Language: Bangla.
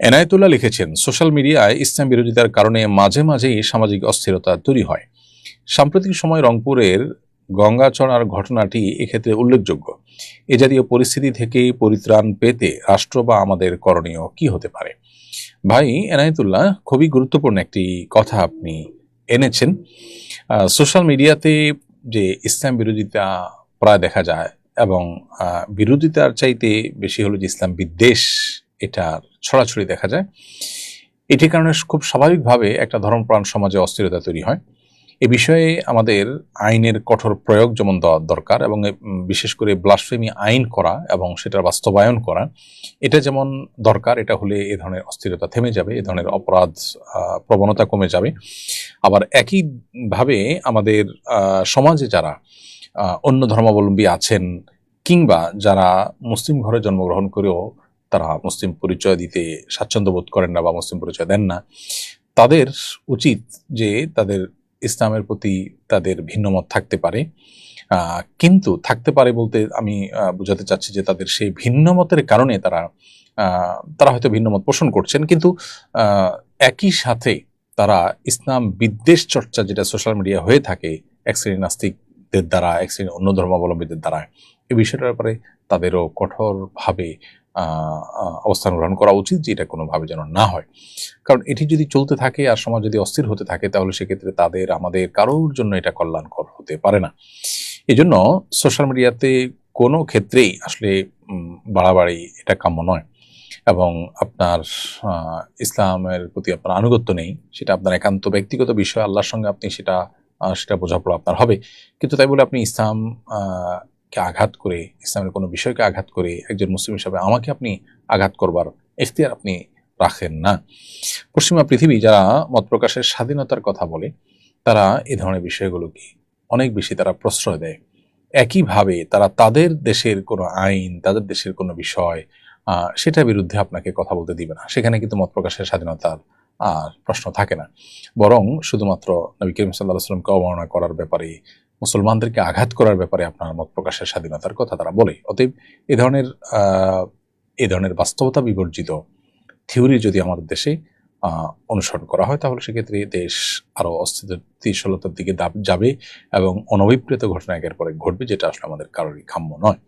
এনায়েতুল্লাহ লিখেছেন, সোশ্যাল মিডিয়ায় ইসলাম বিরোধিতার কারণে মাঝে মাঝেই সামাজিক অস্থিরতা তৈরি হয়। সাম্প্রতিক সময় রংপুরের গঙ্গাচড়ার ঘটনাটি এক্ষেত্রে উল্লেখযোগ্য। এ জাতীয় পরিস্থিতি থেকে পরিত্রাণ পেতে রাষ্ট্র বা আমাদের করণীয় কি হতে পারে? ভাই এনায়েতুল্লাহ, খুবই গুরুত্বপূর্ণ একটি কথা আপনি এনেছেন। সোশ্যাল মিডিয়াতে যে ইসলাম বিরোধিতা প্রায় দেখা যায়, এবং বিরোধিতার চাইতে বেশি হলো যে ইসলাম বিদ্বেষ, এটা ছড়াছড়ি দেখা যায়। এটির কারণে খুব স্বাভাবিকভাবে একটা ধর্মপ্রাণ সমাজে অস্থিরতা তৈরি হয়। এ বিষয়ে আমাদের আইনের কঠোর প্রয়োগ যেমন দরকার, এবং বিশেষ করে ব্লাসফেমি আইন করা এবং সেটার বাস্তবায়ন করা, এটা যেমন দরকার। এটা হলে এ ধরনের অস্থিরতা থেমে যাবে, এ ধরনের অপরাধ প্রবণতা কমে যাবে। আবার একইভাবে আমাদের সমাজে যারা অন্য ধর্মাবলম্বী আছেন, কিংবা যারা মুসলিম ঘরে জন্মগ্রহণ করেও তারা মুসলিম পরিচয় দিতে স্বাচ্ছন্দ্য বোধ করেন না বা মুসলিম পরিচয় দেন না, তাদের উচিত যে তাদের ইসলামের প্রতি তাদের ভিন্নমত থাকতে পারে। কিন্তু থাকতে পারে বলতে আমি বোঝাতে চাচ্ছি যে তাদের সেই ভিন্নমতের কারণে তারা হয়তো ভিন্নমত পোষণ করছেন, কিন্তু একই সাথে তারা ইসলাম বিদ্বেষ চর্চা যেটা সোশ্যাল মিডিয়া হয়ে থাকে এক শ্রেণীর নাস্তিকদের দ্বারা, এক শ্রেণীর অন্য ধর্মাবলম্বীদের দ্বারা, এই বিষয়টার ব্যাপারে তাদেরও কঠোরভাবে অবস্থান গ্রহণ করা উচিত, যে এটা কোনোভাবে যেন না হয়। কারণ এটি যদি চলতে থাকে আর সমাজ যদি অস্থির হতে থাকে, তাহলে সেক্ষেত্রে তাদের আমাদের কারোর জন্য এটা কল্যাণকর হতে পারে না। এই জন্য সোশ্যাল মিডিয়াতে কোনো ক্ষেত্রেই আসলে বাড়াবাড়ি এটা কাম্য নয়। এবং আপনার ইসলামের প্রতি আপনার আনুগত্য নেই, সেটা আপনার একান্ত ব্যক্তিগত বিষয়। আল্লাহর সঙ্গে আপনি সেটা বোঝাপড়া আপনার হবে। কিন্তু তাই বলে আপনি ইসলাম কে আঘাত করে, ইসলামের কোনো বিষয়কে আঘাত করে একজন মুসলিম হিসাবে আমাকে আপনি আঘাত করবার এখতিয়ার আপনি রাখেন না। পশ্চিমা পৃথিবী যারা মত প্রকাশের স্বাধীনতার কথা বলে, তারা এ ধরনের বিষয়গুলোকে অনেক বেশি তারা প্রশ্রয় দেয়। একইভাবে তারা তাদের দেশের কোনো আইন, তাদের দেশের কোনো বিষয়, সেটার বিরুদ্ধে আপনাকে কথা বলতে দিবে না। সেখানে কিন্তু মত প্রকাশের স্বাধীনতার প্রশ্ন থাকে না। বরং শুধুমাত্র নবী করিম সাল্লাল্লাহু আলাইহি ওয়াসাল্লামকে অবমাননা করার ব্যাপারে, মুসলমানদেরকে আঘাত করার ব্যাপারে আপনার মত প্রকাশের স্বাধীনতার কথা তারা বলে। অতএব এ ধরনের বাস্তবতা বিবর্জিত থিওরি যদি আমাদের দেশে অনুসরণ করা হয়, তাহলে সেক্ষেত্রে দেশ আরো অস্থিতিশীলতার দিকে যাবে এবং অনভিপ্রেত ঘটনা একের পর এক ঘটবে, যেটা আসলে আমাদের কারোরই কাম্য নয়।